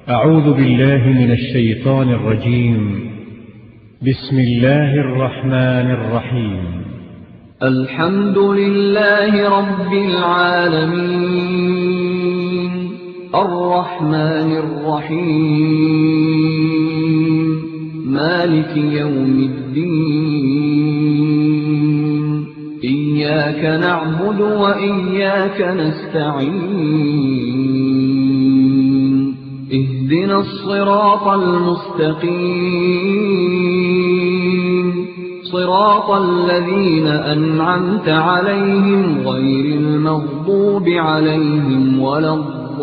أعوذ بالله من الشيطان الرجيم. بسم الله الرحمن الرحيم. الحمد لله رب العالمين الرحمن الرحيم مالك يوم الدين إياك نعبد وإياك نستعين اهدنا الصراط المستقيم صراط الذين أنعمت عليهم غير المغضوب عليهم ولا الضالين.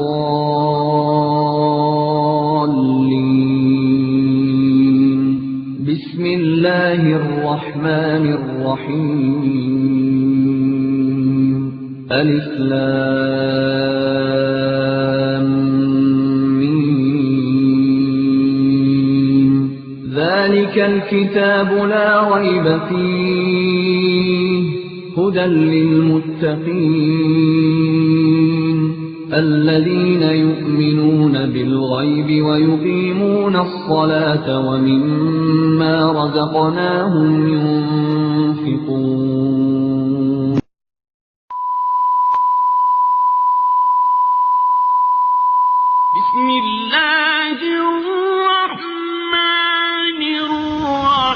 بسم الله الرحمن الرحيم. ألف لام ميم. ذلك الكتاب لا ريب فيه هدى للمتقين الذين يؤمنون بالغيب ويقيمون الصلاة ومما رزقناهم ينفقون. بسم الله الرحمن الرحيم.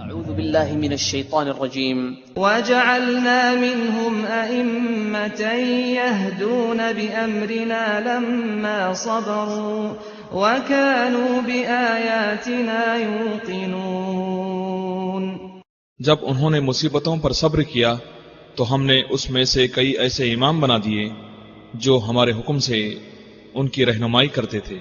أعوذ بالله من الشيطان الرجيم. وجعلنا منهم أئمة يهدون بأمرنا لما صبروا وكانوا بآياتنا يوقنون. جب انہوں نے مصیبتوں پر صبر کیا تو ہم نے اس میں سے کئی ایسے امام بنا دیے جو ہمارے حکم سے ان کی رہنمائی کرتے تھے.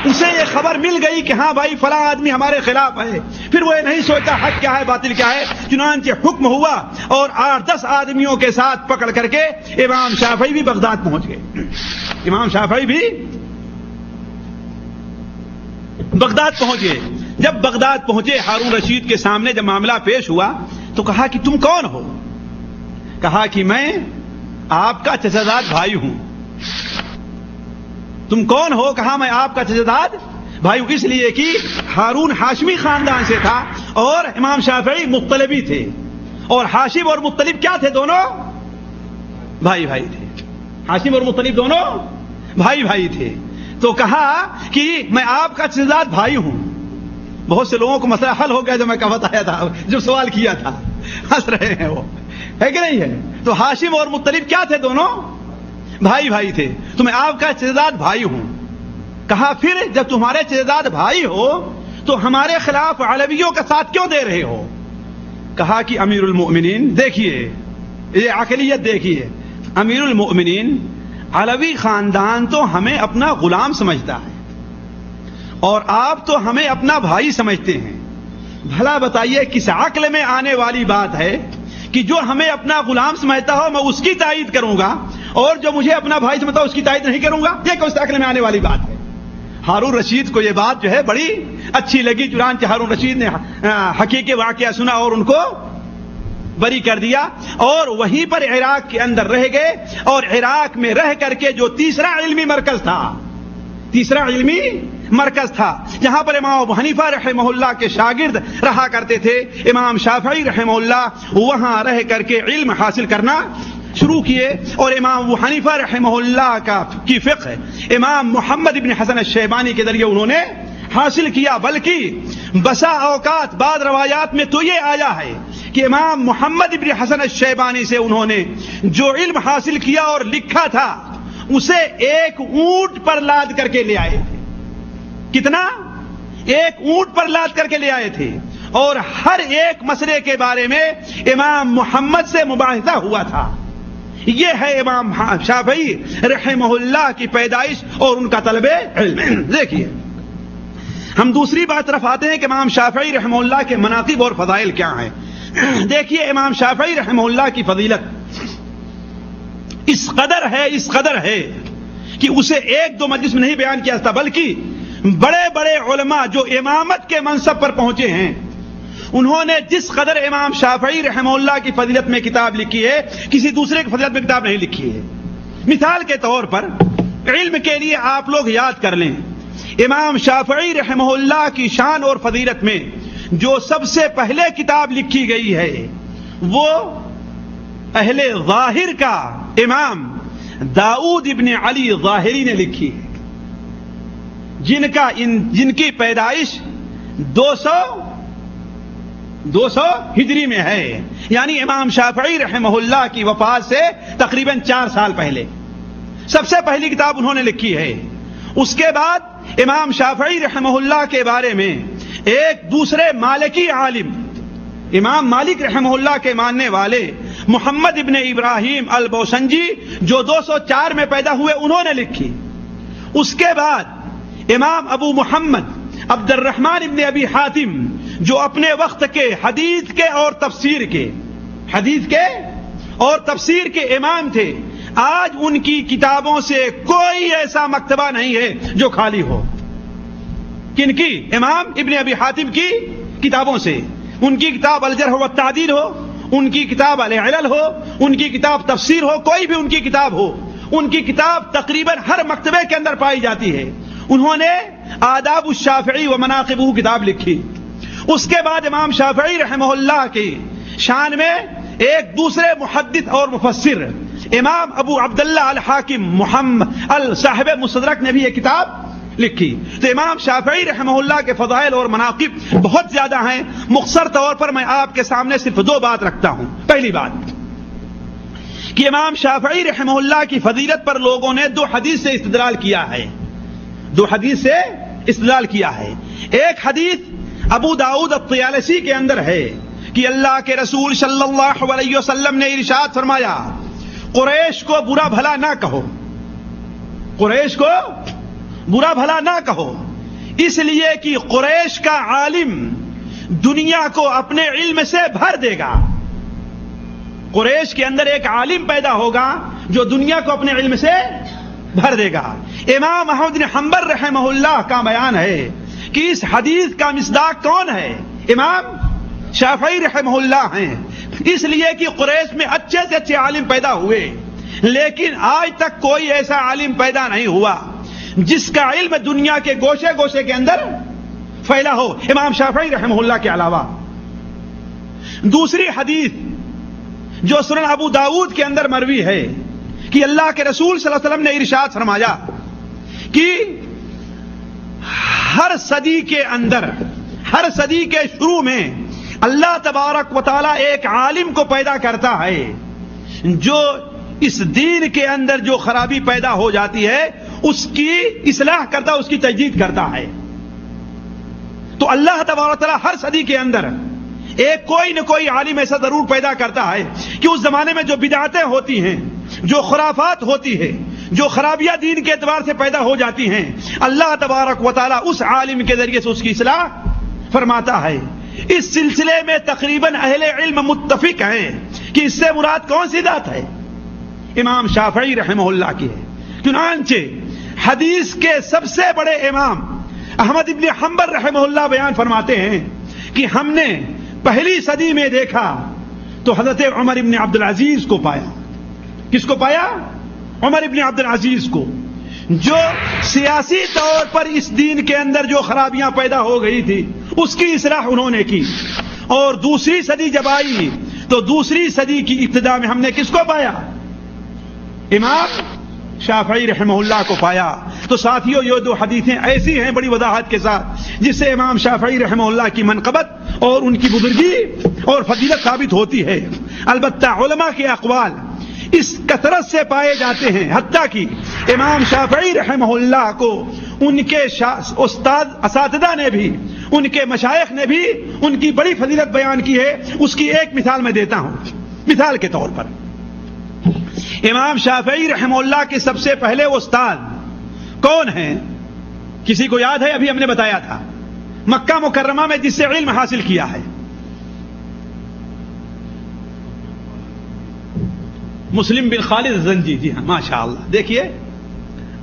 اسے یہ خبر مل گئی کہ ہاں بھائی فلاں آدمی ہمارے خلاف ہے. پھر وہ نہیں سوچا حق کیا ہے باطل کیا ہے. چنانچہ حکم ہوا اور 8-10 آدمیوں کے ساتھ پکڑ کر کے امام شافعی بھی بغداد پہنچ گئے. امام شافعی بھی بغداد پہنچ گئے. جب بغداد پہنچے ہارون رشید کے سامنے جب معاملہ پیش ہوا تو کہا کہ تم کون ہو؟ کہا کہ میں آپ کا چچاداد بھائی ہوں. تم کون ہو؟ کہا میں آپ کا چچاداد بھائی ہوں. اس لیے کہ ہارون ہاشمی خاندان سے تھا اور امام شافعی مطلبی تھے. اور ہاشم اور مطلب کیا تھے؟ دونوں بھائی بھائی تھے. ہاشم اور مطلب دونوں بھائی بھائی تھے. تو کہا کہ میں آپ کا چچاداد بھائی ہوں. بہت سے لوگوں کو مسئلہ حل ہو گیا جب میں بتایا تھا، جو سوال کیا تھا. ہنس رہے ہیں وہ، ہے کہ نہیں ہے؟ تو ہاشم اور مطلب کیا تھے؟ دونوں بھائی بھائی تھے. تو میں آپ کا چچاداد بھائی ہوں. کہا پھر جب تمہارے چچاداد بھائی ہو تو ہمارے خلاف علویوں کا ساتھ کیوں دے رہے ہو؟ کہا کہ امیر المؤمنین، دیکھیے یہ عقلیت دیکھیے، امیر المؤمنین علوی خاندان تو ہمیں اپنا غلام سمجھتا ہے اور آپ تو ہمیں اپنا بھائی سمجھتے ہیں. بھلا بتائیے کس عقل میں آنے والی بات ہے کہ جو ہمیں اپنا غلام سمجھتا ہو میں اس کی تائید کروں گا اور جو مجھے اپنا بھائی سمجھتا ہو اس کی تائید نہیں کروں گا؟ یہ کس عقل میں آنے والی بات ہے؟ ہارون رشید کو یہ بات جو ہے بڑی اچھی لگی. چنانچہ ہارون رشید نے حقیقی واقعہ سنا اور ان کو بری کر دیا اور وہیں پر عراق کے اندر رہ گئے. اور عراق میں رہ کر کے جو تیسرا علمی مرکز تھا جہاں پر امام ابو حنیفہ رحمہ اللہ کے شاگرد رہا کرتے تھے امام شافعی رحمہ اللہ، وہاں رہ کر کے علم حاصل کرنا شروع کیے اور امام ابو حنیفہ رحمہ اللہ کی فقہ امام محمد ابن حسن الشیبانی کے ذریعے انہوں نے حاصل کیا، بلکہ بسا اوقات بعض روایات میں تو یہ آیا ہے کہ امام محمد ابن حسن الشیبانی سے انہوں نے جو علم حاصل کیا اور لکھا تھا اسے ایک اونٹ پر لاد کر کے لے آئے تھے. کتنا؟ ایک اونٹ پر لاد کر کے لے آئے تھے، اور ہر ایک مسئلے کے بارے میں امام محمد سے مباحثہ ہوا تھا. یہ ہے امام شافعی رحمہ اللہ کی پیدائش اور ان کا طلب علم. دیکھیے ہم دوسری بات طرف آتے ہیں کہ امام شافعی رحمہ اللہ کے مناقب اور فضائل کیا ہیں. دیکھیے امام شافعی رحمہ اللہ کی فضیلت اس قدر ہے کہ اسے ایک دو مجلس میں نہیں بیان کیا جاتا، بلکہ بڑے بڑے علماء جو امامت کے منصب پر پہنچے ہیں انہوں نے جس قدر امام شافعی رحمہ اللہ کی فضیلت میں کتاب لکھی ہے کسی دوسرے کی فضیلت میں کتاب نہیں لکھی ہے. مثال کے طور پر علم کے لیے آپ لوگ یاد کر لیں، امام شافعی رحمہ اللہ کی شان اور فضیلت میں جو سب سے پہلے کتاب لکھی گئی ہے وہ اہل ظاہر کا امام داؤد ابن علی ظاہری نے لکھی ہے، جن کی پیدائش 200 ہجری میں ہے، یعنی امام شافعی رحمہ اللہ کی وفات سے تقریباً 4 سال پہلے سب سے پہلی کتاب انہوں نے لکھی ہے. اس کے بعد امام شافعی رحمہ اللہ کے بارے میں ایک دوسرے مالکی عالم امام مالک رحمہ اللہ کے ماننے والے محمد ابن ابراہیم البوسنجی جو 204 میں پیدا ہوئے انہوں نے لکھی. اس کے بعد امام ابو محمد عبد الرحمن ابن ابی حاتم جو اپنے وقت کے حدیث کے اور تفسیر کے امام تھے، آج ان کی کتابوں سے کوئی ایسا مکتبہ نہیں ہے جو خالی ہو. کن کی؟ امام ابن ابی حاتم کی کتابوں سے. ان کی کتاب الجرح والتعدیل ہو، ان کی کتاب العلل ہو، ان کی کتاب تفسیر ہو، کوئی بھی ان کی کتاب ہو، ان کی کتاب تقریباً ہر مکتبے کے اندر پائی جاتی ہے. انہوں نے آداب الشافعی و مناقبہ کتاب لکھی. اس کے بعد امام شافعی رحمہ اللہ کی شان میں ایک دوسرے محدث اور مفسر امام ابو عبداللہ الحاکم محمد صاحب مستدرک نے بھی یہ کتاب لکھی. تو امام شافعی رحمہ اللہ کے فضائل اور مناقب بہت زیادہ ہیں. مختصر طور پر میں آپ کے سامنے صرف 2 بات رکھتا ہوں. پہلی بات کہ امام شافعی رحمہ اللہ کی فضیلت پر لوگوں نے 2 حدیث سے استدلال کیا ہے. 2 حدیث سے استدلال کیا ہے. ایک حدیث ابو داؤد الطیالسی کے اندر ہے کہ اللہ کے رسول صلی اللہ علیہ وسلم نے ارشاد فرمایا، قریش کو برا بھلا نہ کہو، قریش کو برا بھلا نہ کہو، اس لیے کہ قریش کا عالم دنیا کو اپنے علم سے بھر دے گا. قریش کے اندر ایک عالم پیدا ہوگا جو دنیا کو اپنے علم سے بھر دے گا. امام احمد بن حنبل رحمہ اللہ کا بیان ہے کہ اس حدیث کا مصداق کون ہے؟ امام شافعی رحمہ اللہ ہیں. اس لیے کہ قریش میں اچھے سے اچھے عالم پیدا ہوئے، لیکن آج تک کوئی ایسا عالم پیدا نہیں ہوا جس کا علم دنیا کے گوشے گوشے کے اندر پھیلا ہو امام شافعی رحمہ اللہ کے علاوہ. دوسری حدیث جو سنن ابو داؤد کے اندر مروی ہے کہ اللہ کے رسول صلی اللہ علیہ وسلم نے ارشاد فرمایا کہ ہر صدی کے اندر، ہر صدی کے شروع میں اللہ تبارک و تعالی ایک عالم کو پیدا کرتا ہے جو اس دین کے اندر جو خرابی پیدا ہو جاتی ہے اس کی اصلاح کرتا، اس کی تجدید کرتا ہے. تو اللہ تبارک و تعالی ہر صدی کے اندر ایک کوئی نہ کوئی عالم ایسا ضرور پیدا کرتا ہے کہ اس زمانے میں جو بدعتیں ہوتی ہیں، جو خرافات ہوتی ہے، جو خرابیاں دین کے اعتبار سے پیدا ہو جاتی ہیں، اللہ تبارک و تعالی اس عالم کے ذریعے سے اس کی اصلاح فرماتا ہے. اس سلسلے میں تقریباً اہل علم متفق ہیں کہ اس سے مراد کون سی ذات ہے؟ امام شافعی رحمہ اللہ کی ہے. چنانچہ حدیث کے سب سے بڑے امام احمد ابن حنبل رحمہ اللہ بیان فرماتے ہیں کہ ہم نے پہلی صدی میں دیکھا تو حضرت عمر ابن عبد العزیز کو پایا. کس کو پایا؟ عمر ابن عبد العزیز کو، جو سیاسی طور پر اس دین کے اندر جو خرابیاں پیدا ہو گئی تھی اس کی اصلاح انہوں نے کی. اور دوسری صدی جب آئی تو دوسری صدی کی ابتدا میں ہم نے کس کو پایا؟ امام شافعی رحمہ اللہ کو پایا. تو ساتھیوں یہ دو حدیثیں ایسی ہیں بڑی وضاحت کے ساتھ جس سے امام شافعی رحمہ اللہ کی منقبت اور ان کی بزرگی اور فضیلت ثابت ہوتی ہے. البتہ علماء کے اقوال اس کثرت سے پائے جاتے ہیں حتیٰ کہ امام شافعی رحمہ اللہ کو ان کے استاد اساتذہ نے بھی ان کے مشائخ نے بھی ان کی بڑی فضیلت بیان کی ہے. اس کی ایک مثال میں دیتا ہوں. مثال کے طور پر امام شافعی رحمہ اللہ کے سب سے پہلے استاد کون ہیں؟ کسی کو یاد ہے؟ ابھی ہم نے بتایا تھا مکہ مکرمہ میں جس سے علم حاصل کیا ہے مسلم بن خالد الزنجی. جی ہاں ماشاء اللہ. دیکھیے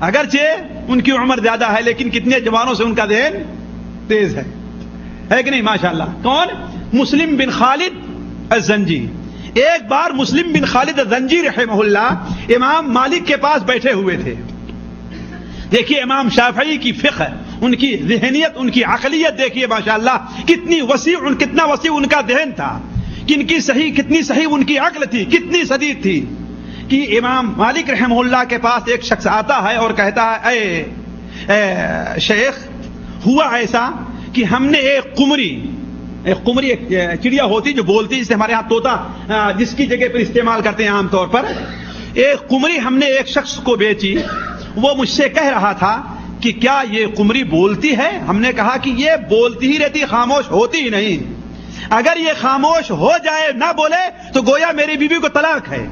اگرچہ ان کی عمر زیادہ ہے لیکن کتنے جوانوں سے ان کا ذہن تیز ہے کہ نہیں ماشاء اللہ. کون؟ مسلم بن خالد الزنجی. ایک بار مسلم بن خالد الزنجی رحمہ اللہ امام مالک کے پاس بیٹھے ہوئے تھے. دیکھیے امام شافعی کی فقہ، ان کی ذہنیت، ان کی عقلیت دیکھیے ماشاء اللہ کتنا وسیع ان کا ذہن تھا. کتنی صحیح ان کی عقل تھی، کتنی سدید تھی کہ امام مالک رحمہ اللہ کے پاس ایک شخص آتا ہے اور کہتا ہے اے شیخ، ہوا ایسا کہ ہم نے ایک قمری ایک چڑیا ہوتی جو بولتی، جسے ہمارے ہاں طوطا جس کی جگہ پر استعمال کرتے ہیں عام طور پر، ایک قمری ہم نے ایک شخص کو بیچی. وہ مجھ سے کہہ رہا تھا کہ کیا یہ قمری بولتی ہے؟ ہم نے کہا کہ یہ بولتی ہی رہتی، خاموش ہوتی ہی نہیں. اگر یہ خاموش ہو جائے، نہ بولے، تو گویا میری بیوی کو طلاق ہے.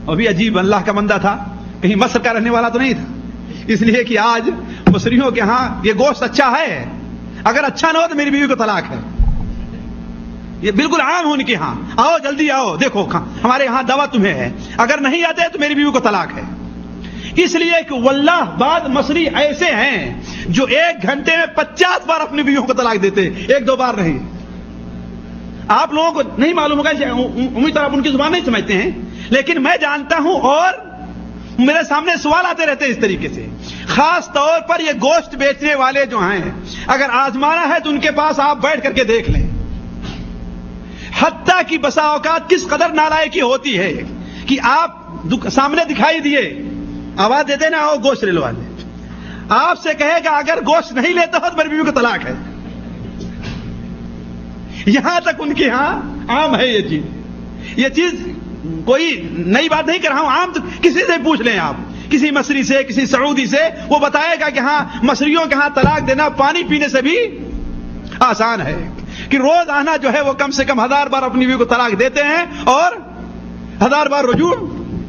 ابھی عجیب اللہ کا بندہ تھا، کہیں مصر کا رہنے والا تو نہیں تھا. اس لیے کہ آج مصریوں کے ہاں یہ گوشت اچھا ہے، اگر اچھا نہ ہو تو میری بیوی کو طلاق ہے. یہ بالکل عام ہو ان کے ہاں. آؤ جلدی آؤ، دیکھو ہمارے ہاں دعوت تمہیں ہے، اگر نہیں آتے تو میری بیوی کو طلاق ہے. اس لیے کہ واللہ بعض مصری ایسے ہیں جو 1 گھنٹے میں 50 بار اپنی بیویوں کو طلاق دیتے، 1-2 بار نہیں. آپ لوگوں کو نہیں معلوم ہوگا، امید آپ ان کی زبان نہیں سمجھتے ہیں، لیکن میں جانتا ہوں اور میرے سامنے سوال آتے رہتے ہیں اس طریقے سے. خاص طور پر یہ گوشت بیچنے والے جو ہیں، اگر آزمانا ہے تو ان کے پاس آپ بیٹھ کر کے دیکھ لیں. حتیٰ کہ بسا اوقات کس قدر نالائکی ہوتی ہے کہ آپ سامنے دکھائی دیے، آواز دیتے نا آؤ گوشت لے لو، آپ سے کہے گا اگر گوشت نہیں لیتے ہو تو میری بیوی کو طلاق ہے. یہاں تک ان کے ہاں عام ہے یہ چیز کوئی نئی بات نہیں کر رہا ہوں. عام تو کسی سے پوچھ لیں آپ، کسی مصری سے، کسی سعودی سے، وہ بتائے گا کہ ہاں مصریوں کے ہاں طلاق دینا پانی پینے سے بھی آسان ہے. کہ روز آنا جو ہے وہ کم سے کم 1000 بار اپنی بیوی کو طلاق دیتے ہیں اور 1000 بار رجوع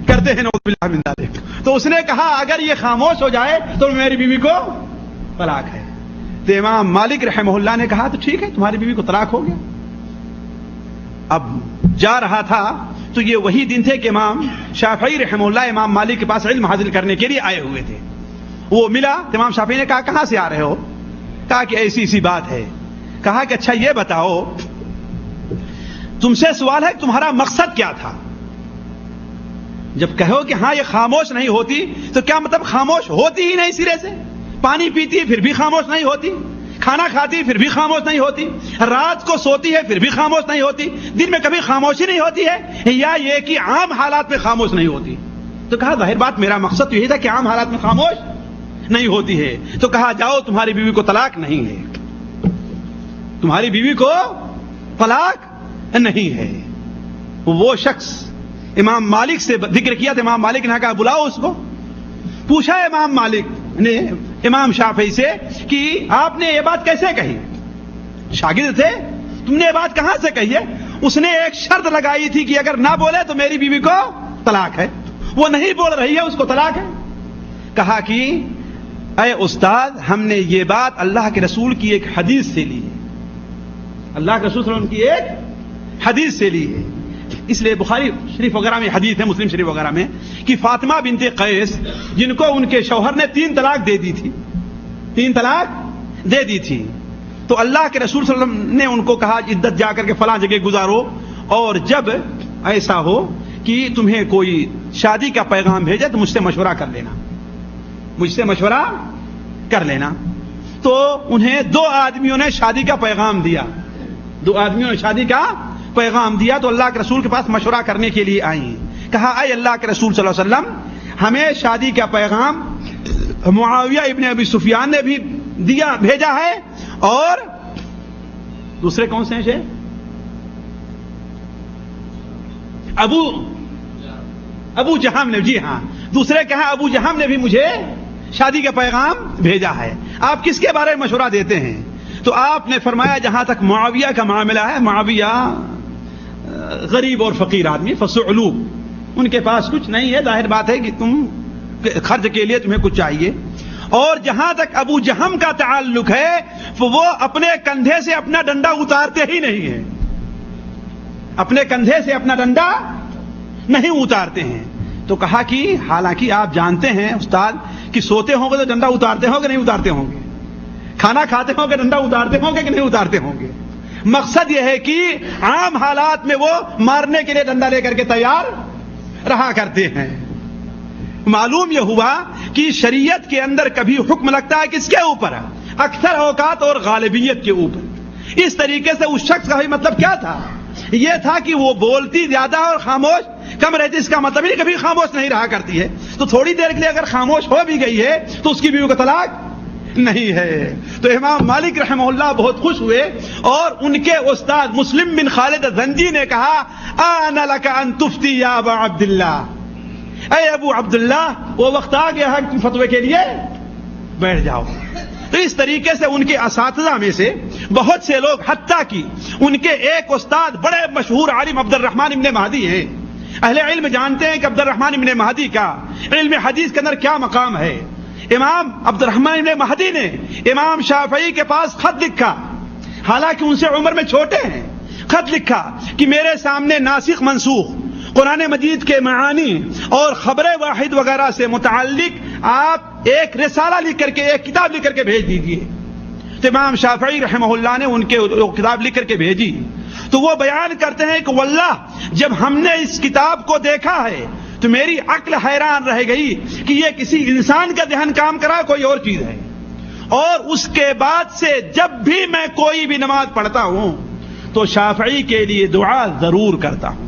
کرتے ہیں. نعوذ باللہ من ذالک. تو اس نے کہا اگر یہ خاموش ہو جائے تو میری بیوی کو طلاق ہے. تو امام مالک رحمہ اللہ نے کہا تو ٹھیک ہے، تمہاری بیوی کو طلاق ہو گیا. اب جا رہا تھا تو یہ وہی دن تھے کہ امام شافعی رحمہ اللہ امام مالک کے پاس علم حاصل کرنے کے لیے آئے ہوئے تھے. وہ ملا، امام شافعی نے کہا کہاں سے آ رہے ہو؟ کہا کہ ایسی بات ہے. کہا کہ اچھا یہ بتاؤ، تم سے سوال ہے کہ تمہارا مقصد کیا تھا؟ جب کہو کہ ہاں یہ خاموش نہیں ہوتی تو کیا مطلب خاموش ہوتی ہی نہیں سرے سے؟ پانی پیتی ہے پھر بھی خاموش نہیں ہوتی، کھانا کھاتی ہے پھر بھی خاموش نہیں ہوتی، رات کو سوتی ہے پھر بھی خاموش نہیں ہوتی، دن میں کبھی خاموشی نہیں ہوتی ہے، یا یہ کہ عام حالات میں خاموش نہیں ہوتی؟ تو کہا ظاہر بات میرا مقصد تو یہی تھا کہ عام حالات میں خاموش نہیں ہوتی ہے. تو کہا جاؤ تمہاری بیوی کو طلاق نہیں ہے، تمہاری بیوی کو طلاق نہیں ہے. وہ شخص امام مالک سے ذکر کیا تھا، امام مالک نے کہا بلاؤ اس کو. پوچھا امام مالک نے امام شافعی سے کہ آپ نے یہ بات کیسے کہی؟ شاگرد تھے، تم نے یہ بات کہاں سے کہی ہے؟ اس نے ایک شرط لگائی تھی کہ اگر نہ بولے تو میری بیوی کو طلاق ہے. وہ نہیں بول رہی ہے، اس کو طلاق ہے. کہا کہ اے استاد، ہم نے یہ بات اللہ کے رسول کی ایک حدیث سے لی ہے، اللہ کے رسول صلی اللہ علیہ وسلم کی ایک حدیث سے لی ہے. اس لیے بخاری شریف وغیرہ میں حدیث ہے، مسلم شریف وغیرہ میں، کہ فاطمہ بنت قیس جن کو ان کے شوہر نے 3 طلاق دے دی تھی، 3 طلاق دے دی تھی، تو اللہ کے رسول صلی اللہ علیہ وسلم نے ان کو کہا عدت جا کر کے فلاں جگہ گزارو، اور جب ایسا ہو کہ تمہیں کوئی شادی کا پیغام بھیجے تو مجھ سے مشورہ کر لینا، مجھ سے مشورہ کر لینا. تو انہیں 2 آدمیوں نے شادی کا پیغام دیا، 2 آدمیوں نے شادی کا پیغام دیا. تو اللہ کے رسول کے پاس مشورہ کرنے کے لیے آئیں. کہا اے اللہ کے رسول صلی اللہ علیہ وسلم ہمیں شادی کا پیغام معاویہ ابن ابی سفیان نے بھی بھیجا ہے، اور دوسرے کون سے ہیں؟ ابو جہم نے، جی ہاں، دوسرے کہا ابو جہم نے بھی مجھے شادی کا پیغام بھیجا ہے، آپ کس کے بارے میں مشورہ دیتے ہیں؟ تو آپ نے فرمایا جہاں تک معاویہ کا معاملہ ہے، معاویہ غریب اور فقیر آدمی، فصعلوب، ان کے پاس کچھ نہیں ہے، ظاہر بات ہے کہ تم خرچ کے لیے تمہیں کچھ چاہیے. اور جہاں تک ابو جہم کا تعلق ہے وہ اپنے کندھے سے اپنا ڈنڈا اتارتے ہی نہیں ہیں، اپنے کندھے سے اپنا ڈنڈا نہیں اتارتے ہیں. تو کہا کہ حالانکہ آپ جانتے ہیں استاد کہ سوتے ہوں گے تو ڈنڈا اتارتے ہوں گے نہیں اتارتے ہوں گے، کھانا کھاتے ہوں گے ڈنڈا اتارتے ہوں گے کہ نہیں اتارتے ہوں گے. مقصد یہ ہے کہ عام حالات میں وہ مارنے کے لیے ڈنڈا لے کر کے تیار رہا کرتے ہیں. معلوم یہ ہوا کہ شریعت کے اندر کبھی حکم لگتا ہے کس کے اوپر؟ اکثر اوقات اور غالبیت کے اوپر. اس طریقے سے اس شخص کا مطلب کیا تھا؟ یہ تھا کہ وہ بولتی زیادہ اور خاموش کم رہتی. اس کا مطلب ہی کبھی خاموش نہیں رہا کرتی ہے، تو تھوڑی دیر کے لیے اگر خاموش ہو بھی گئی ہے تو اس کی بیوی کو طلاق نہیں ہے. تو امام مالک رحمہ اللہ بہت خوش ہوئے، اور ان کے استاد مسلم بن خالد زنجی نے کہا آن لک ان تفتی یا ابا عبداللہ، اے ابو عبداللہ وہ وقت آ گیا ہے کہ تم فتوے کے لیے بیٹھ جاؤ. تو اس طریقے سے ان کے اساتذہ میں سے بہت سے لوگ، حتیٰ کہ ان کے ایک استاد بڑے مشہور عالم عبد الرحمن ابن مہدی ہیں. اہل علم جانتے ہیں کہ عبد الرحمن ابن مہدی کا علم حدیث کے اندر کیا مقام ہے. امام عبد الرحمن ابن مہدی نے امام شافعی کے پاس خط لکھا، حالانکہ ان سے عمر میں چھوٹے ہیں. خط لکھا کہ میرے سامنے ناسخ منسوخ قرآن مجید کے معانی اور خبر واحد وغیرہ سے متعلق آپ ایک رسالہ لکھ کر کے، ایک کتاب لکھ کر کے بھیج دیجیے. تو امام شافعی رحمہ اللہ نے ان کے کتاب لکھ کر کے بھیجی. تو وہ بیان کرتے ہیں کہ واللہ جب ہم نے اس کتاب کو دیکھا ہے تو میری عقل حیران رہ گئی کہ یہ کسی انسان کا ذہن کام کرا کوئی اور چیز ہے. اور اس کے بعد سے جب بھی میں کوئی بھی نماز پڑھتا ہوں تو شافعی کے لیے دعا ضرور کرتا ہوں.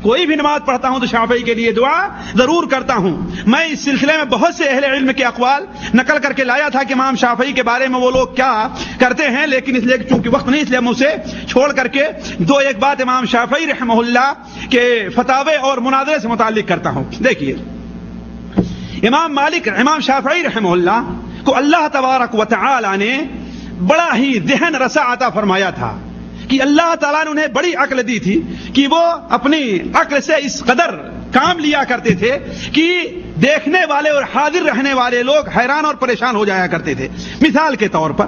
کوئی بھی نماز پڑھتا ہوں تو شافعی کے لیے دعا ضرور کرتا ہوں. میں اس سلسلے میں بہت سے اہل علم کے اقوال نقل کر کے لایا تھا کہ امام شافعی کے بارے میں وہ لوگ کیا کرتے ہیں، لیکن اس لیے چونکہ وقت نہیں اس لیے ہم اسے چھوڑ کر کے دو ایک بات امام شافعی رحمہ اللہ کے فتاوے اور مناظرے سے متعلق کرتا ہوں. دیکھیے امام شافعی رحمہ اللہ کو اللہ تبارک و تعالی نے بڑا ہی ذہن رسا عطا فرمایا تھا کہ اللہ تعالیٰ نے انہیں بڑی عقل دی تھی کہ وہ اپنی عقل سے اس قدر کام لیا کرتے تھے کہ دیکھنے والے اور حاضر رہنے والے لوگ حیران اور پریشان ہو جایا کرتے تھے. مثال کے طور پر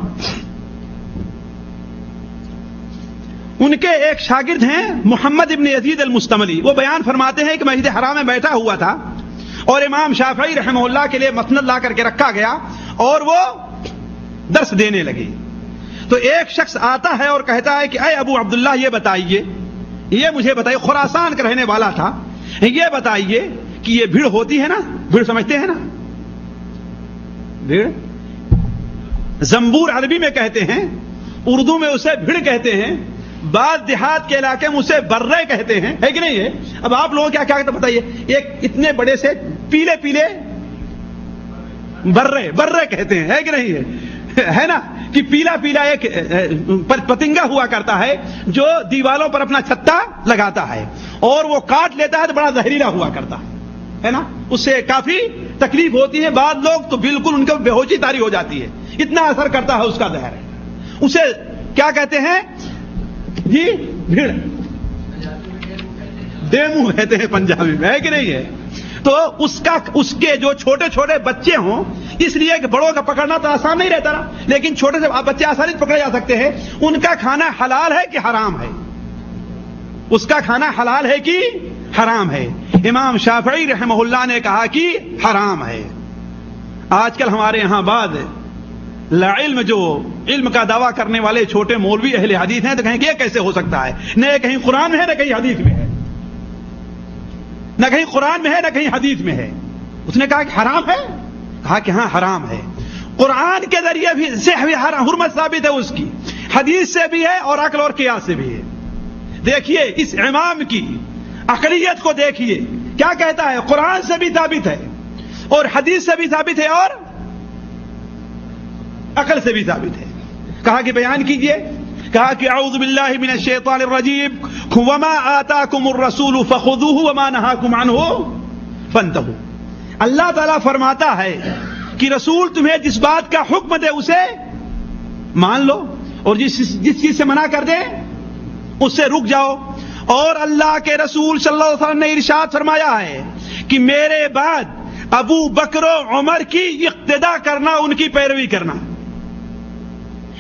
ان کے ایک شاگرد ہیں محمد ابن یزید المستملی، وہ بیان فرماتے ہیں کہ مسجد حرام میں بیٹھا ہوا تھا اور امام شافعی رحمہ اللہ کے لیے مسند لا کر کے رکھا گیا اور وہ درس دینے لگے. تو ایک شخص آتا ہے اور کہتا ہے کہ اے ابو عبداللہ یہ بتائیے، یہ مجھے بتائیے، خراسان کا رہنے والا تھا، یہ بتائیے کہ یہ بھیڑ ہوتی ہے نا، بھیڑ سمجھتے ہیں نا، بھیڑ زنبور عربی میں کہتے ہیں، اردو میں اسے بھیڑ کہتے ہیں، بعض دیہات کے علاقے میں اسے برے کہتے ہیں، ہے کہ نہیں ہے؟ اب آپ لوگوں کیا کہتے بتائیے، ایک اتنے بڑے سے پیلے پیلے برے کہتے ہیں، ہے کہ نہیں ہے نا، کہ پیلا پیلا ایک پتنگا ہوا کرتا ہے جو دیوالوں پر اپنا چھتا لگاتا ہے اور وہ کاٹ لیتا ہے تو بڑا زہریلا ہوا کرتا ہے نا، اس سے کافی تکلیف ہوتی ہے. بعض لوگ تو بالکل ان کو بے ہوشی طاری ہو جاتی ہے، اتنا اثر کرتا ہے اس کا زہر. اسے کیا کہتے ہیں جی؟ بھیڑ، ڈیمو کہتے ہیں پنجابی میں، ہے کہ نہیں ہے؟ تو اس کے جو چھوٹے چھوٹے بچے ہوں، اس لیے کہ بڑوں کا پکڑنا تو آسان نہیں رہتا نا، لیکن چھوٹے سے بچے آسانی سے پکڑے جا سکتے ہیں. ان کا کھانا حلال ہے کہ حرام ہے؟ اس کا کھانا حلال ہے کہ حرام ہے؟ امام شافعی رحمہ اللہ نے کہا کہ حرام ہے. آج کل ہمارے یہاں بعد علم جو علم کا دعویٰ کرنے والے چھوٹے مولوی اہل حدیث ہیں تو کہیں کہ یہ کیسے ہو سکتا ہے؟ نہ کہیں قرآن میں ہے نہ کہیں حدیث میں ہے، نہ کہیں قرآن میں ہے نہ کہیں حدیث میں ہے. اس نے کہا کہ حرام ہے، کہا کہ ہاں حرام ہے. قرآن کے ذریعے بھی سے حرمت ثابت ہے اس کی، حدیث سے بھی ہے اور عقل اور قیاس سے بھی ہے. دیکھیے اس امام کی عقلیت کو دیکھیے کیا کہتا ہے، قرآن سے بھی ثابت ہے اور حدیث سے بھی ثابت ہے اور عقل سے بھی ثابت ہے. کہا کہ بیان کیجئے، کہا کہ اعوذ باللہ من الشیطان الرجیم وما آتاکم الرسول فخذوہ وما نہاکم عنہ فانتہوا. اللہ تعالیٰ فرماتا ہے کہ رسول تمہیں جس بات کا حکم دے اسے مان لو اور جس چیز سے منع کر دے اس سے رک جاؤ. اور اللہ کے رسول صلی اللہ علیہ وسلم نے ارشاد فرمایا ہے کہ میرے بعد ابو بکر و عمر کی اقتدا کرنا، ان کی پیروی کرنا.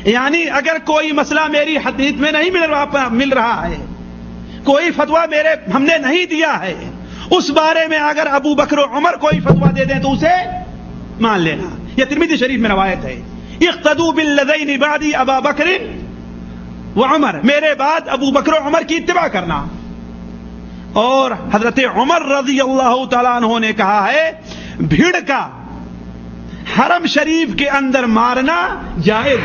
یعنی اگر کوئی مسئلہ میری حدیث میں نہیں مل رہا ہے، کوئی فتویٰ ہم نے نہیں دیا ہے، اس بارے میں اگر ابو بکر و عمر کوئی فتویٰ دے دیں تو اسے مان لینا. یہ ترمذی شریف میں روایت ہے، اقتدوا بالذین بعدی ابا بکر و عمر، میرے بعد ابو بکر و عمر کی اتباع کرنا. اور حضرت عمر رضی اللہ تعالیٰ عنہ نے کہا ہے بھیڑ کا حرم شریف کے اندر مارنا جائز،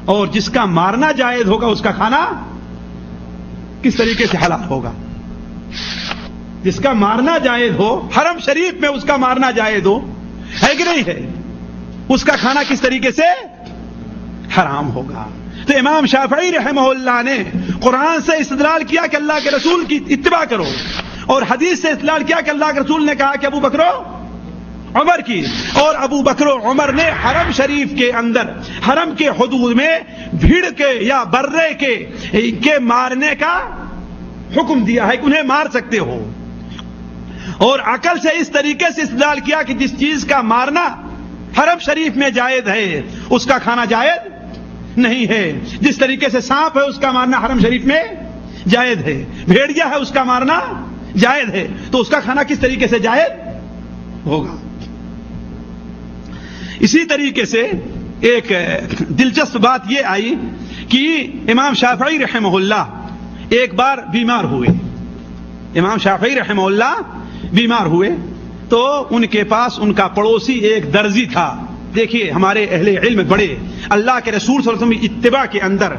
اور جس کا مارنا جائز ہوگا اس کا کھانا کس طریقے سے حلال ہوگا. جس کا مارنا جائز ہو، حرم شریف میں اس کا مارنا جائز ہو، ہے کہ نہیں ہے، اس کا کھانا کس طریقے سے حرام ہوگا. تو امام شافعی رحمہ اللہ نے قرآن سے استدلال کیا کہ اللہ کے رسول کی اتباع کرو، اور حدیث سے استدلال کیا کہ اللہ کے رسول نے کہا کہ ابو بکر و عمر کی، اور ابو بکر و عمر نے حرم شریف کے اندر، حرم کے حدود میں بھیڑ کے یا برے کے مارنے کا حکم دیا ہے کہ انہیں مار سکتے ہو. اور عقل سے اس طریقے سے استدلال کیا کہ جس چیز کا مارنا حرم شریف میں جائز ہے اس کا کھانا جائز نہیں ہے. جس طریقے سے سانپ ہے اس کا مارنا حرم شریف میں جائز ہے، بھیڑیا ہے اس کا مارنا جائز ہے، تو اس کا کھانا کس طریقے سے جائز ہوگا. اسی طریقے سے ایک دلچسپ بات یہ آئی کہ امام شافعی رحمہ اللہ ایک بار بیمار ہوئے. امام شافعی رحمہ اللہ بیمار ہوئے تو ان کے پاس ان کا پڑوسی ایک درزی تھا. دیکھیے ہمارے اہل علم بڑے اللہ کے رسول صلی اللہ علیہ وسلم کی اتباع کے اندر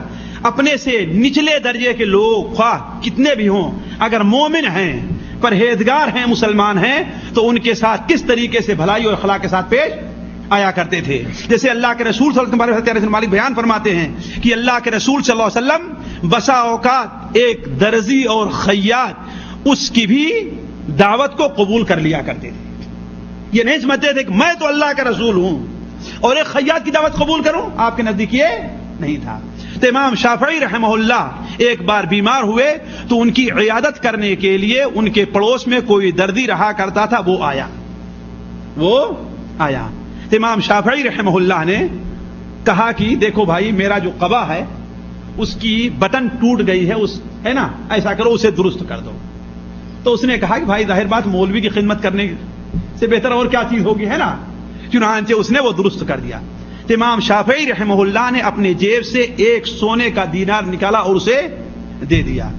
اپنے سے نچلے درجے کے لوگ خواہ کتنے بھی ہوں، اگر مومن ہیں، پرہیزگار ہیں، مسلمان ہیں، تو ان کے ساتھ کس طریقے سے بھلائی اور اخلاق کے ساتھ پیش آیا کرتے تھے. جیسے اللہ کے رسول صلی اللہ علیہ وسلم مالک بیان فرماتے ہیں کہ اللہ کے رسول صلی اللہ علیہ وسلم بسا اوقات ایک درزی اور خیاط اس کی بھی دعوت کو قبول کر لیا کرتے تھے. یہ نہیں سمجھتے تھے کہ میں تو اللہ کا رسول ہوں اور ایک خیاط کی دعوت قبول کروں، آپ کے نزدیک یہ نہیں تھا. تو امام شافعی رحمہ اللہ ایک بار بیمار ہوئے تو ان کی عیادت کرنے کے لیے ان کے پڑوس میں کوئی دردی رہا کرتا تھا، وہ آیا. تو امام شافعی رحمہ اللہ نے کہا کہ دیکھو بھائی، میرا جو قبا ہے اس کی بٹن ٹوٹ گئی ہے نا، ایسا کرو اسے درست کر دو. تو اس نے کہا کہ بھائی ظاہر بات مولوی کی خدمت کرنے سے بہتر اور کیا چیز ہوگی، ہے نا. چنانچہ اس نے وہ درست کر دیا. تو امام شافعی رحمہ اللہ نے اپنے جیب سے ایک سونے کا دینار نکالا اور اسے دے دیا،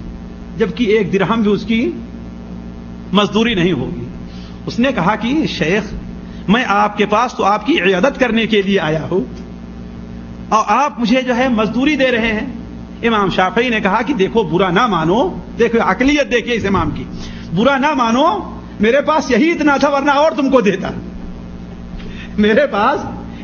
جبکہ ایک درہم بھی اس کی مزدوری نہیں ہوگی. اس نے کہا کہ شیخ، میں آپ کے پاس تو آپ کی عیادت کرنے کے لیے آیا ہوں اور آپ مجھے جو ہے مزدوری دے رہے ہیں. امام شافعی نے کہا کہ دیکھو برا نہ مانو، دیکھو عقلیت دیکھیے اس امام کی، برا نہ مانو، میرے پاس یہی اتنا تھا ورنہ اور تم کو دیتا. میرے پاس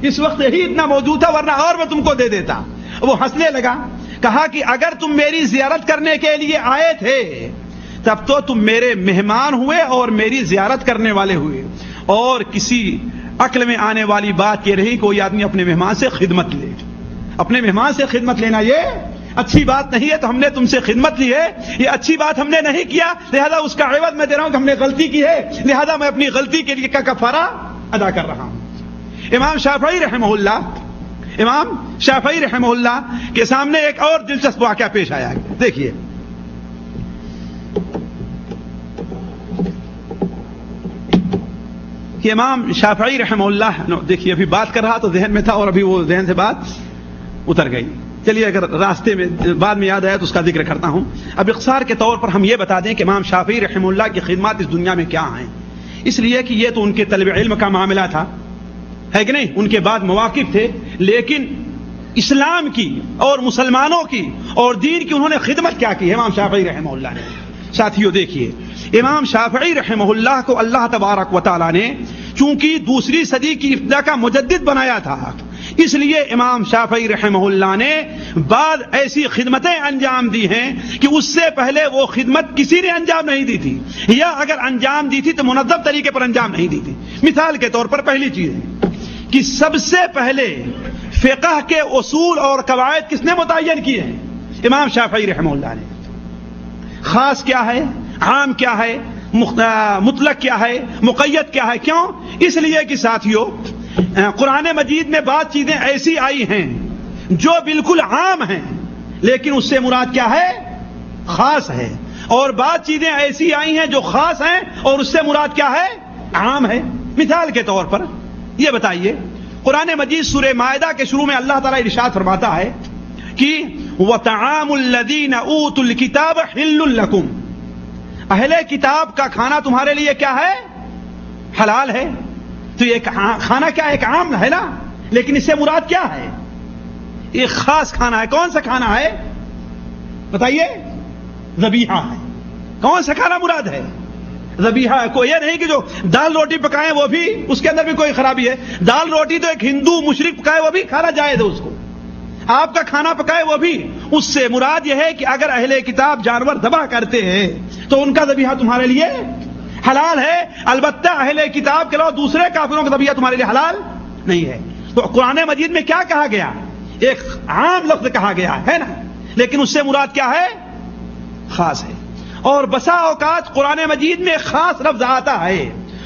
اس وقت یہی اتنا موجود تھا ورنہ اور میں تم کو دے دیتا. وہ ہنسنے لگا، کہا کہ اگر تم میری زیارت کرنے کے لیے آئے تھے تب تو تم میرے مہمان ہوئے اور میری زیارت کرنے والے ہوئے، اور کسی عقل میں آنے والی بات یہ رہی کوئی آدمی اپنے مہمان سے خدمت لے. اپنے مہمان سے خدمت لینا یہ اچھی بات نہیں ہے، تو ہم نے تم سے خدمت لی ہے، یہ اچھی بات ہم نے نہیں کیا، لہذا اس کا عوض میں دے رہا ہوں کہ ہم نے غلطی کی ہے، لہذا میں اپنی غلطی کے لیے کا کفارہ ادا کر رہا ہوں. امام شافعی رحمہ اللہ کے سامنے ایک اور دلچسپ واقعہ پیش آیا. دیکھیے کہ امام شافعی رحمہ اللہ، دیکھیے ابھی بات کر رہا تو ذہن میں تھا اور ابھی وہ ذہن سے بات اتر گئی. چلیے اگر راستے میں بعد میں یاد آیا تو اس کا ذکر کرتا ہوں. اب اختصار کے طور پر ہم یہ بتا دیں کہ امام شافعی رحمہ اللہ کی خدمات اس دنیا میں کیا ہیں، اس لیے کہ یہ تو ان کے طلب علم کا معاملہ تھا، ہے کہ نہیں، ان کے بعد مواقف تھے، لیکن اسلام کی اور مسلمانوں کی اور دین کی انہوں نے خدمت کیا کی ہے امام شافعی رحمہ اللہ نے. ساتھیوں دیکھیے، امام شافعی رحمہ اللہ کو اللہ تبارک و تعالی نے چونکہ دوسری صدی کی ابتدا کا مجدد بنایا تھا، اس لیے امام شافعی رحمہ اللہ نے بعض ایسی خدمتیں انجام دی ہیں کہ اس سے پہلے وہ خدمت کسی نے انجام نہیں دی تھی، یا اگر انجام دی تھی تو منظم طریقے پر انجام نہیں دی تھی۔ مثال کے طور پر پہلی چیز ہے کہ سب سے پہلے فقہ کے اصول اور قواعد کس نے متعین کیے ہیں؟ امام شافعی رحمہ اللہ نے۔ خاص کیا ہے، عام کیا ہے، مطلق کیا ہے، مقید کیا ہے؟ کیوں؟ اس لیے کہ ساتھیوں قرآن مجید میں بعض چیزیں ایسی آئی ہیں جو بالکل عام ہیں لیکن اس سے مراد کیا ہے؟ خاص ہے، اور بعض چیزیں ایسی آئی ہیں جو خاص ہیں اور اس سے مراد کیا ہے؟ عام ہے۔ مثال کے طور پر یہ بتائیے، قرآن مجید سورہ مائدہ کے شروع میں اللہ تعالیٰ ارشاد فرماتا ہے کہ وَطَعَامُ الَّذِينَ أُوتُوا الْكِتَابَ حِلٌّ لَكُمْ، اہل کتاب کا کھانا تمہارے لیے کیا ہے؟ حلال ہے۔ تو یہ کھانا کیا ایک عام ہے نا، لیکن اس سے مراد کیا ہے؟ ایک خاص کھانا ہے۔ کون سا کھانا ہے بتائیے؟ ذبیحہ ہے۔ کون سا کھانا مراد ہے؟ ذبیحہ ہے۔ کوئی یہ نہیں کہ جو دال روٹی پکائیں وہ بھی اس کے اندر بھی کوئی خرابی ہے۔ دال روٹی تو ایک ہندو مشرک پکائے وہ بھی کھانا جائز ہے، اس کو آپ کا کھانا پکائے وہ بھی، اس سے مراد یہ ہے کہ اگر اہل کتاب جانور ذبح کرتے ہیں تو ان کا ذبیحہ تمہارے لیے حلال ہے، البتہ اہل کتاب کے علاوہ دوسرے کافروں کا ذبیحہ تمہارے لیے حلال نہیں ہے۔ تو قرآن مجید میں کیا کہا گیا؟ ایک عام لفظ کہا گیا ہے نا، لیکن اس سے مراد کیا ہے؟ خاص ہے۔ اور بسا اوقات قرآن مجید میں خاص لفظ آتا ہے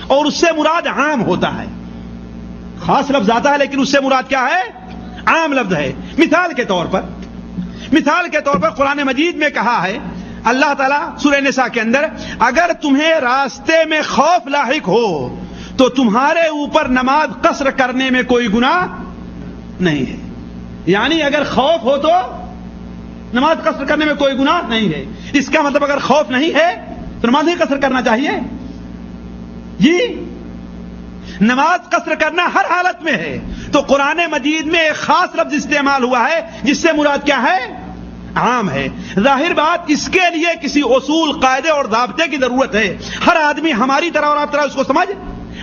اور اس سے مراد عام ہوتا ہے۔ خاص لفظ آتا ہے لیکن اس سے مراد کیا ہے؟ عام لفظ ہے۔ مثال کے طور پر قرآن مجید میں کہا ہے اللہ تعالیٰ سورہ نساء کے اندر، اگر تمہیں راستے میں خوف لاحق ہو تو تمہارے اوپر نماز قصر کرنے میں کوئی گناہ نہیں ہے۔ یعنی اگر خوف ہو تو نماز قصر کرنے میں کوئی گناہ نہیں ہے۔ اس کا مطلب اگر خوف نہیں ہے تو نماز نہیں قصر کرنا چاہیے؟ جی، نماز قصر کرنا ہر حالت میں ہے۔ تو قرآن مجید میں ایک خاص لفظ استعمال ہوا ہے جس سے مراد کیا ہے؟ عام ہے۔ ظاہر بات اس کے لیے کسی اصول، قاعدے اور ضابطے کی ضرورت ہے۔ ہر آدمی ہماری طرح اور آپ طرح اس کو سمجھ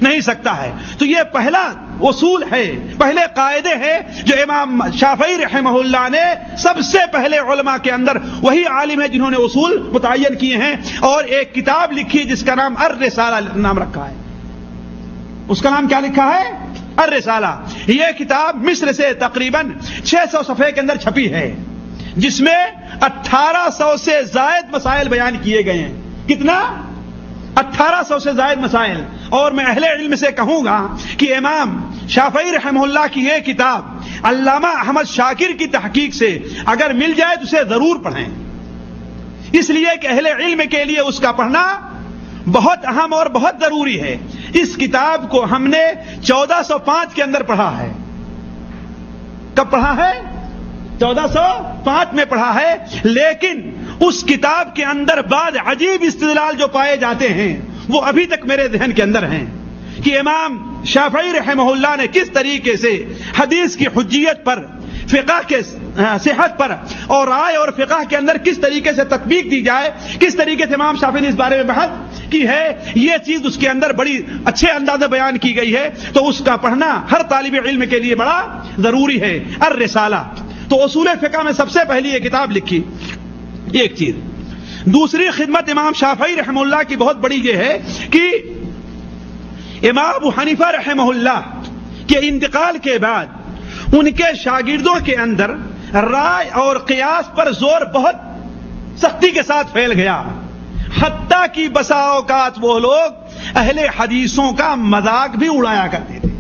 نہیں سکتا ہے۔ تو یہ پہلا اصول ہے، پہلے قاعدے ہیں جو امام شافعی رحمہ اللہ نے سب سے پہلے علماء کے اندر وہی عالم ہے جنہوں نے اصول متعین کیے ہیں، اور ایک کتاب لکھی جس کا نام الرسالہ نام رکھا ہے۔ اس کا نام کیا لکھا ہے؟ الرسالہ۔ یہ کتاب مصر سے تقریباً 600 صفحے کے اندر چھپی ہے، جس میں 1800 سے زائد مسائل بیان کیے گئے ہیں۔ کتنا؟ 1800 سے زائد مسائل۔ اور میں اہل علم سے کہوں گا کہ امام شافعی رحمہ اللہ کی یہ کتاب علامہ احمد شاکر کی تحقیق سے اگر مل جائے تو اسے ضرور پڑھیں، اس لیے کہ اہل علم کے لیے اس کا پڑھنا بہت اہم اور بہت ضروری ہے۔ اس کتاب کو ہم نے 1405 کے اندر پڑھا ہے۔ کب پڑھا ہے؟ 1405 میں پڑھا ہے، لیکن اس کتاب کے اندر بعض عجیب استدلال جو پائے جاتے ہیں وہ ابھی تک میرے ذہن کے اندر ہیں کہ امام شافعی رحمہ اللہ نے کس طریقے سے حدیث کی حجیت پر، فقہ کے صحت پر اور رائے اور فقہ کے اندر کس طریقے سے تطبیق دی جائے، کس طریقے سے امام شافعی نے اس بارے میں بحث کی ہے، یہ چیز اس کے اندر بڑی اچھے انداز میں بیان کی گئی ہے۔ تو اس کا پڑھنا ہر طالب علم کے لیے بڑا ضروری ہے۔ الرسالہ تو اصول فقہ میں سب سے پہلی یہ کتاب لکھی، ایک چیز۔ دوسری خدمت امام شافعی رحمہ اللہ کی بہت بڑی یہ ہے کہ امام ابو حنیفہ رحمہ اللہ کے انتقال کے بعد ان کے شاگردوں کے اندر رائے اور قیاس پر زور بہت سختی کے ساتھ پھیل گیا، حتیٰ کہ بسا اوقات وہ لوگ اہل حدیثوں کا مذاق بھی اڑایا کرتے تھے۔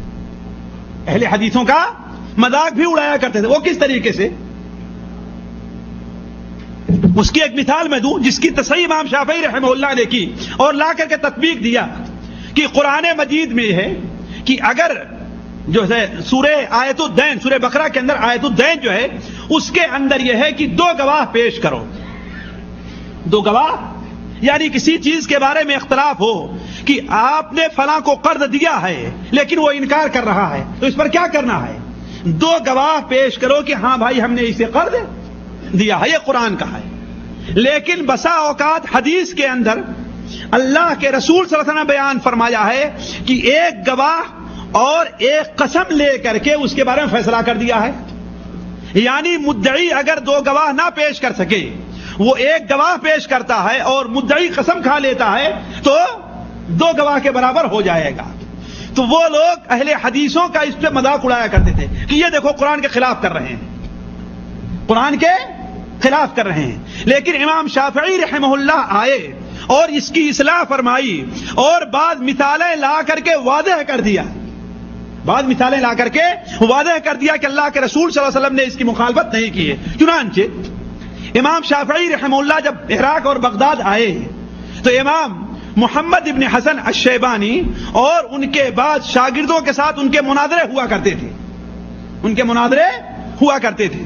اہل حدیثوں کا مذاق بھی اڑایا کرتے تھے۔ وہ کس طریقے سے؟ اس کی ایک مثال میں دوں جس کی تصحیح امام شافعی رحمہ اللہ نے کی اور لا کر کے تطبیق دیا کہ قرآن مجید میں ہے کہ اگر جو ہے سورہ آیت الدین، سورہ بقرہ کے اندر آیت الدین جو ہے اس کے اندر یہ ہے کہ 2 گواہ پیش کرو۔ 2 گواہ یعنی کسی چیز کے بارے میں اختلاف ہو کہ آپ نے فلاں کو قرض دیا ہے لیکن وہ انکار کر رہا ہے، تو اس پر کیا کرنا ہے؟ 2 گواہ پیش کرو کہ ہاں بھائی ہم نے اسے قرض دیا ہے۔ یہ قرآن کا ہے۔ لیکن بسا اوقات حدیث کے اندر اللہ کے رسول صلی اللہ علیہ وسلم نے بیان فرمایا ہے کہ ایک گواہ اور ایک قسم لے کر کے اس کے بارے میں فیصلہ کر دیا ہے. یعنی مدعی اگر دو گواہ نہ پیش کر سکے، وہ ایک گواہ پیش کرتا ہے اور مدعی قسم کھا لیتا ہے تو دو گواہ کے برابر ہو جائے گا. تو وہ لوگ اہل حدیثوں کا اس پہ مذاق اڑایا کرتے تھے کہ یہ دیکھو قرآن کے خلاف کر رہے ہیں، قرآن کے خلاف کر رہے ہیں. لیکن امام شافعی رحمہ اللہ آئے اور اس کی اصلاح فرمائی اور بعض مثالیں لا کر کے واضح کر دیا، بعض مثالیں لا کر کے واضح کر دیا کہ اللہ کے رسول صلی اللہ علیہ وسلم نے اس کی مخالفت نہیں کی ہے. چنانچہ امام شافعی رحمہ اللہ جب عراق اور بغداد آئے تو امام محمد ابن حسن الشیبانی اور ان کے بعد شاگردوں کے ساتھ ان کے مناظرے ہوا کرتے تھے، ان کے مناظرے ہوا کرتے تھے.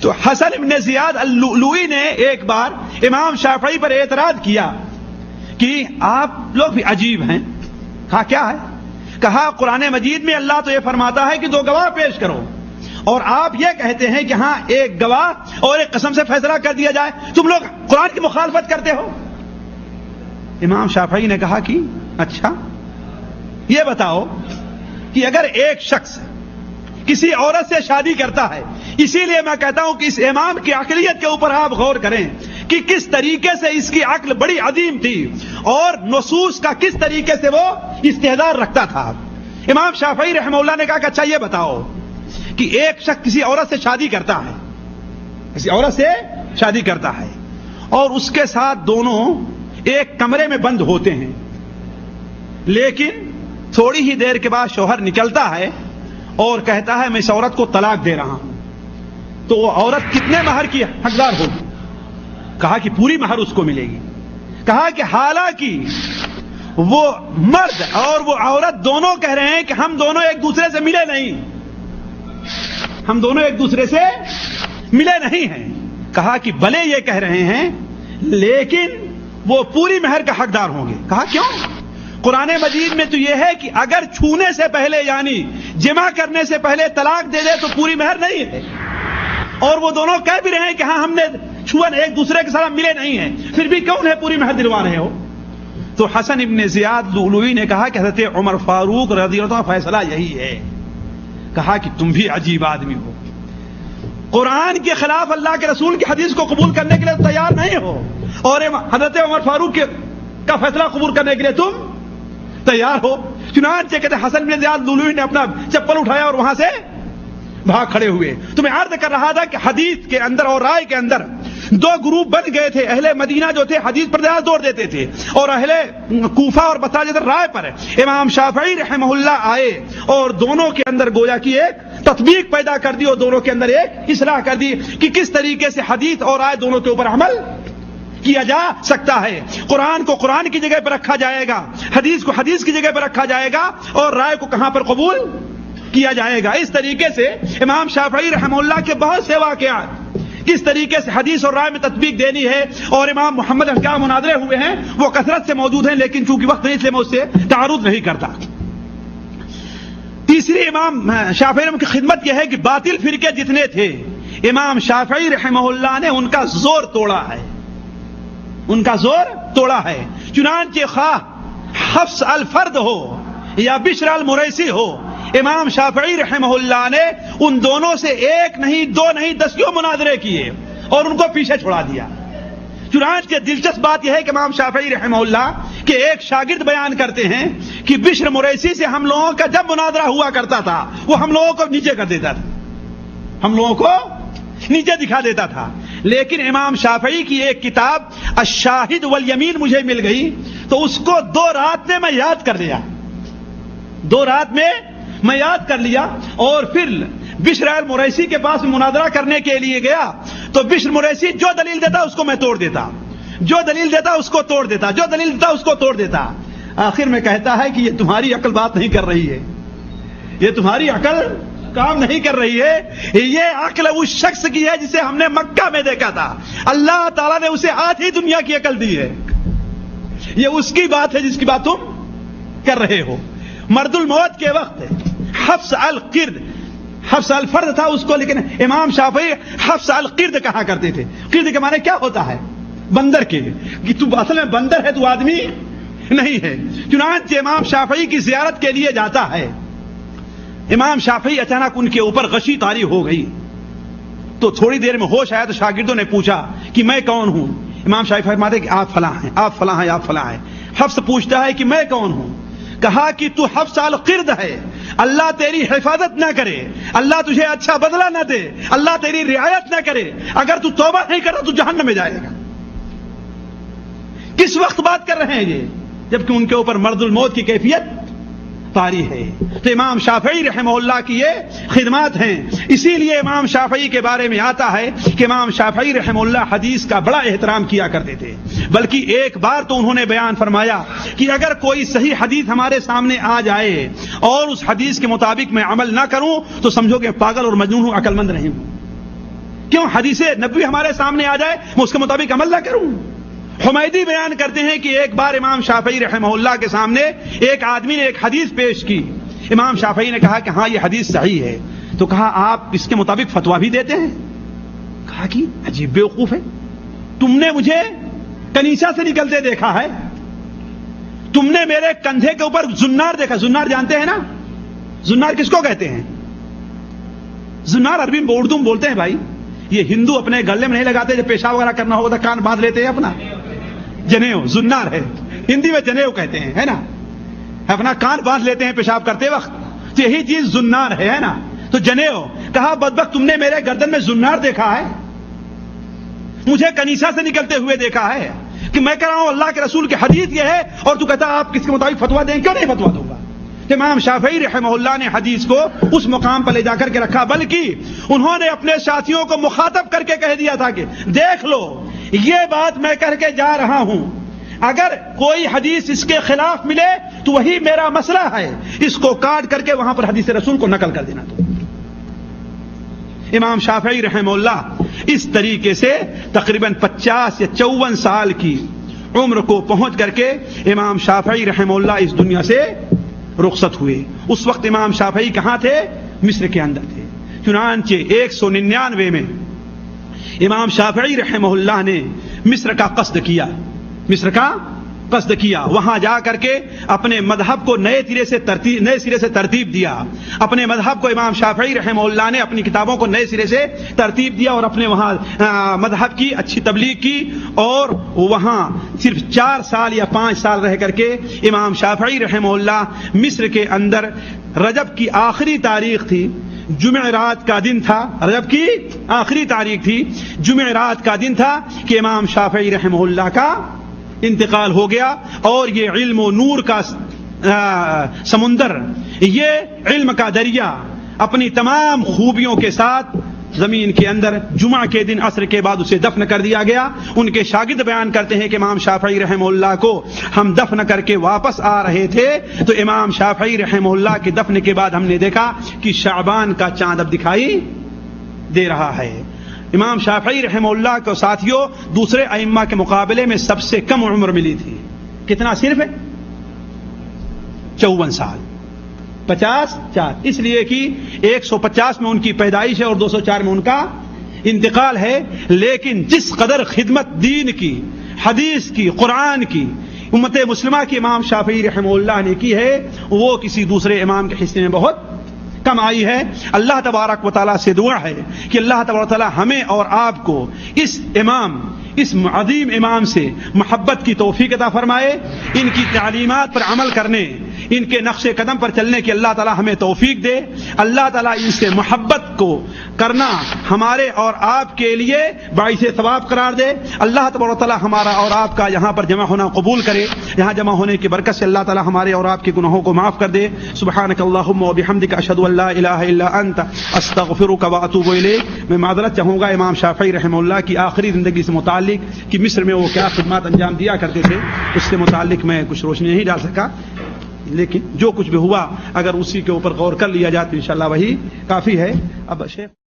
تو حسن ابن زیاد اللؤلؤی نے ایک بار امام شافعی پر اعتراض کیا کہ آپ لوگ بھی عجیب ہیں. کہا کیا ہے؟ کہا قرآن مجید میں اللہ تو یہ فرماتا ہے کہ دو گواہ پیش کرو، اور آپ یہ کہتے ہیں کہ ہاں ایک گواہ اور ایک قسم سے فیصلہ کر دیا جائے. تم لوگ قرآن کی مخالفت کرتے ہو. امام شافعی نے کہا کہ اچھا یہ بتاؤ کہ اگر ایک شخص کسی عورت سے شادی کرتا ہے، اسی لیے میں کہتا ہوں کہ اس امام کی عقلیت کے اوپر آپ غور کریں کہ کس طریقے سے اس کی عقل بڑی عظیم تھی اور نصوص کا کس طریقے سے وہ استحضار رکھتا تھا. امام شافعی رحمہ اللہ نے کہا کہ اچھا یہ بتاؤ کہ ایک شخص کسی عورت سے شادی کرتا ہے، کسی عورت سے شادی کرتا ہے اور اس کے ساتھ دونوں ایک کمرے میں بند ہوتے ہیں، لیکن تھوڑی ہی دیر کے بعد شوہر نکلتا ہے اور کہتا ہے میں اس عورت کو طلاق دے رہا ہوں. تو وہ عورت کتنے مہر کی حقدار ہوگی؟ کہا کہ پوری مہر اس کو ملے گی. کہا کہ حالانکہ وہ مرد اور وہ عورت دونوں کہہ رہے ہیں کہ ہم دونوں ایک دوسرے سے ملے نہیں، ہم دونوں ایک دوسرے سے ملے نہیں ہیں. کہا کہ بھلے یہ کہہ رہے ہیں لیکن وہ پوری مہر کا حقدار ہوں گے. کہا کیوں؟ قرآن مجید میں تو یہ ہے کہ اگر چھونے سے پہلے یعنی جمع کرنے سے پہلے طلاق دے دے تو پوری مہر نہیں ہے، اور وہ دونوں کہہ بھی رہے ہیں کہ ہاں ہم نے چھوا ایک دوسرے کے ساتھ ملے نہیں ہیں، پھر بھی کیوں ہے پوری مہر دلوا رہے ہو؟ تو حسن ابن زیاد لؤلؤی نے کہا کہ حضرت عمر فاروق رضی اللہ عنہ فیصلہ یہی ہے. کہا کہ تم بھی عجیب آدمی ہو، قرآن کے خلاف اللہ کے رسول کی حدیث کو قبول کرنے کے لیے تیار نہیں ہو، اور حضرت عمر فاروق کا فیصلہ قبول کرنے کے لیے تم تیار ہو. چنانچہ کہتے حسن بن زیاد لؤلؤی نے اپنا چپل اٹھایا اور وہاں سے بھاگ کھڑے ہوئے. تو میں عرض کر رہا تھا کہ حدیث کے اندر اور رائے کے اندر دو گروپ بن گئے تھے. اہل مدینہ جو تھے حدیث پر زیادہ زور دیتے تھے، اور اہل کوفہ اور بصرہ جو تھے رائے پر. امام شافعی رحمہ اللہ آئے اور دونوں کے اندر گویا کی ایک تطبیق پیدا کر دی اور دونوں کے اندر ایک اصلاح کر دی کہ کس طریقے سے حدیث اور رائے دونوں کے اوپر عمل کیا جا سکتا ہے. قرآن کو قرآن کی جگہ پر رکھا جائے گا، حدیث کو حدیث کی جگہ پر رکھا جائے گا، اور رائے کو کہاں پر قبول کیا جائے گا. اس طریقے سے امام شافعی رحمہ اللہ کے بہت سے واقعات کس طریقے سے حدیث اور رائے میں تطبیق دینی ہے، اور امام محمد کیا مناظرے ہوئے ہیں وہ کثرت سے موجود ہیں، لیکن چونکہ وقت نہیں اس لیے میں اس سے تعارض نہیں کرتا. تیسری امام شافعی رحمہ کی خدمت یہ ہے کہ باطل فرقے جتنے تھے امام شافعی رحمہ اللہ نے ان کا زور توڑا ہے، ان کا زور توڑا ہے. چنانچہ خواہ حفص الفرد ہو یا بشر المریسی ہو، امام شافعی رحمہ اللہ نے ان دونوں سے ایک نہیں دو نہیں دسیوں مناظرے کیے اور ان کو پیچھے چھوڑا دیا. چنانچہ دلچسپ بات یہ ہے کہ امام شافعی رحمہ اللہ کے ایک شاگرد بیان کرتے ہیں کہ بشر مریسی سے ہم لوگوں کا جب مناظرہ ہوا کرتا تھا وہ ہم لوگوں کو نیچے کر دیتا تھا، ہم لوگوں کو نیچے دکھا دیتا تھا. لیکن امام شافعی کی ایک کتاب الشاہد والیمین مجھے مل گئی تو اس کو 2 رات میں یاد کر لیا، 2 رات میں یاد کر لیا، اور پھر بشر المریسی کے پاس مناظرہ کرنے کے لیے گیا تو بشر مریسی جو دلیل دیتا اس کو میں توڑ دیتا، جو دلیل دیتا اس کو توڑ دیتا، جو دلیل دیتا اس کو توڑ دیتا. آخر میں کہتا ہے کہ یہ تمہاری عقل بات نہیں کر رہی ہے، یہ تمہاری عقل کام نہیں کر رہی ہے، یہ عقل اس شخص کی ہے جسے ہم نے مکہ میں دیکھا تھا، اللہ تعالیٰ نے اسے آدھی دنیا کی عقل دی ہے، یہ اس کی بات ہے جس کی بات تم کر رہے ہو. مرد الموت کے وقت حفص القرد، حفص الفرد تھا اس کو، لیکن امام شافعی حفص القرد کہا کرتے تھے. قرد کے معنی کیا ہوتا ہے؟ بندر کے کہ تو اصل میں بندر ہے، تو آدمی نہیں ہے۔ چنانچہ امام شافعی کی زیارت کے لیے جاتا ہے۔ امام شافعی اچانک ان کے اوپر غشی طاری ہو گئی، تو تھوڑی دیر میں ہوش آیا تو شاگردوں نے پوچھا کہ میں کون ہوں؟ امام شافعی فرماتے کہ آپ فلاں ہیں، آپ فلاں ہیں، آپ فلاں ہیں۔ حفص پوچھتا ہے کہ میں کون ہوں؟ کہا کہ تو حفص القرد ہے، اللہ تیری حفاظت نہ کرے، اللہ تجھے اچھا بدلہ نہ دے، اللہ تیری رعایت نہ کرے، اگر تو توبہ نہیں کرا تو جہنم میں جائے گا۔ کس وقت بات کر رہے ہیں یہ؟ جبکہ ان کے اوپر مرض الموت کی کیفیت طاری ہے۔ تو امام شافعی رحمہ اللہ کی یہ خدمات ہیں۔ اسی لیے امام شافعی کے بارے میں آتا ہے کہ امام شافعی رحمہ اللہ حدیث کا بڑا احترام کیا کرتے تھے، بلکہ ایک بار تو انہوں نے بیان فرمایا کہ اگر کوئی صحیح حدیث ہمارے سامنے آ جائے اور اس حدیث کے مطابق میں عمل نہ کروں تو سمجھو کہ پاگل اور مجنون ہوں، عقل مند نہیں ہوں۔ کیوں؟ حدیث نبوی ہمارے سامنے آ جائے میں اس کے مطابق عمل نہ کروں۔ حمیدی بیان کرتے ہیں کہ ایک بار امام شافعی رحمہ اللہ کے سامنے ایک آدمی نے ایک حدیث پیش کی۔ امام شافعی نے کہا کہ ہاں یہ حدیث صحیح ہے، تو کہا آپ اس کے مطابق فتویٰ بھی دیتے ہیں؟ کہا کہ عجیب بیوقوف ہے، تم نے مجھے کنیسہ سے نکلتے دیکھا ہے، تم نے میرے کندھے کے اوپر زنار دیکھا۔ زنار جانتے ہیں نا؟ زنار کس کو کہتے ہیں؟ زنار عربی میں اردو میں بولتے ہیں بھائی، یہ ہندو اپنے گلے میں نہیں لگاتے، جب پیشاب وغیرہ کرنا ہوگا تو کان باندھ لیتے ہیں اپنا، جنیو زنار ہے، ہندی میں جنیو کہتے ہیں، ہے نا، اپنا کان باندھ لیتے ہیں پیشاب کرتے وقت، تو یہی چیز زنار ہے نا، تو جنیو۔ کہا بدبخت تم نے میرے گردن میں زنار دیکھا ہے، مجھے کنیسہ سے نکلتے ہوئے دیکھا ہے کہ میں کہہ رہا ہوں اللہ کے رسول کی حدیث یہ ہے اور تو کہتا آپ کس کے مطابق فتویٰ دیں؟ کیوں نہیں فتویٰ دوں گا؟ امام شافعی رحمہ اللہ نے حدیث کو اس مقام پر لے جا کر کے رکھا، بلکہ انہوں نے اپنے ساتھیوں کو مخاطب کر کے کہہ دیا تھا کہ دیکھ لو یہ بات میں کر کے جا رہا ہوں، اگر کوئی حدیث اس کے خلاف ملے تو وہی میرا مسئلہ ہے، اس کو کاٹ کر کے وہاں پر حدیث رسول کو نقل کر دینا۔ تو امام شافعی رحمہ اللہ اس طریقے سے تقریباً 50 یا 54 سال کی عمر کو پہنچ کر کے امام شافعی رحمہ اللہ اس دنیا سے رخصت ہوئے۔ اس وقت امام شافعی کہاں تھے؟ مصر کے اندر تھے۔ چنانچہ 199 میں امام شافعی رحمہ اللہ نے مصر کا قصد کیا، وہاں جا کر کے اپنے مذہب کو نئے سرے سے ترتیب دیا۔ اپنے مذہب کو امام شافعی رحمہ اللہ نے اپنی کتابوں کو نئے سرے سے ترتیب دیا اور اپنے وہاں مذہب کی اچھی تبلیغ کی، اور وہاں صرف 4 سال یا 5 سال رہ کر کے امام شافعی رحمہ اللہ مصر کے اندر رجب کی آخری تاریخ تھی، جمعرات کا دن تھا، رجب کی آخری تاریخ تھی، جمعرات کا دن تھا کہ امام شافعی رحمہ اللہ کا انتقال ہو گیا، اور یہ علم و نور کا سمندر، یہ علم کا دریا اپنی تمام خوبیوں کے ساتھ زمین کے اندر جمعہ کے دن عصر کے بعد اسے دفن کر دیا گیا۔ ان کے شاگرد بیان کرتے ہیں کہ امام شافعی رحمہ اللہ کو ہم دفن کر کے واپس آ رہے تھے تو امام شافعی رحمہ اللہ کے دفن کے بعد ہم نے دیکھا کہ شعبان کا چاند اب دکھائی دے رہا ہے۔ امام شافعی رحمہ اللہ کو ساتھیوں دوسرے ائمہ کے مقابلے میں سب سے کم عمر ملی تھی، کتنا؟ صرف 54 سال، 50 اس لیے کہ 150 میں ان کی پیدائش ہے اور 204 میں ان کا انتقال ہے، لیکن جس قدر خدمت دین کی، حدیث کی، قرآن کی، امت مسلمہ کی امام شافعی رحمہ اللہ نے کی ہے وہ کسی دوسرے امام کے حصے میں بہت کم آئی ہے۔ اللہ تبارک و تعالیٰ سے دعا ہے کہ اللہ تبارک و تعالیٰ ہمیں اور آپ کو اس عظیم امام سے محبت کی توفیق عطا فرمائے، ان کی تعلیمات پر عمل کرنے، ان کے نقش قدم پر چلنے کی اللہ تعالیٰ ہمیں توفیق دے۔ اللہ تعالیٰ ان سے محبت کو کرنا ہمارے اور آپ کے لیے باعث ثواب قرار دے۔ اللہ تبارک و تعالیٰ ہمارا اور آپ کا یہاں پر جمع ہونا قبول کرے، یہاں جمع ہونے کی برکت سے اللہ تعالیٰ ہمارے اور آپ کے گناہوں کو معاف کر دے۔ سبحانک اللہم و بحمدک، اشہد ان لا الہ الا انت، استغفرک و اتوب الیک۔ میں معذرت چاہوں گا امام شافعی رحمہ اللہ کی آخری زندگی سے متعلق کہ مصر میں وہ کیا خدمات انجام دیا کرتے تھے، اس سے متعلق میں کچھ روشنی نہیں ڈال سکا، لیکن جو کچھ بھی ہوا اگر اسی کے اوپر غور کر لیا جائے تو انشاءاللہ وہی کافی ہے۔ اب شیخ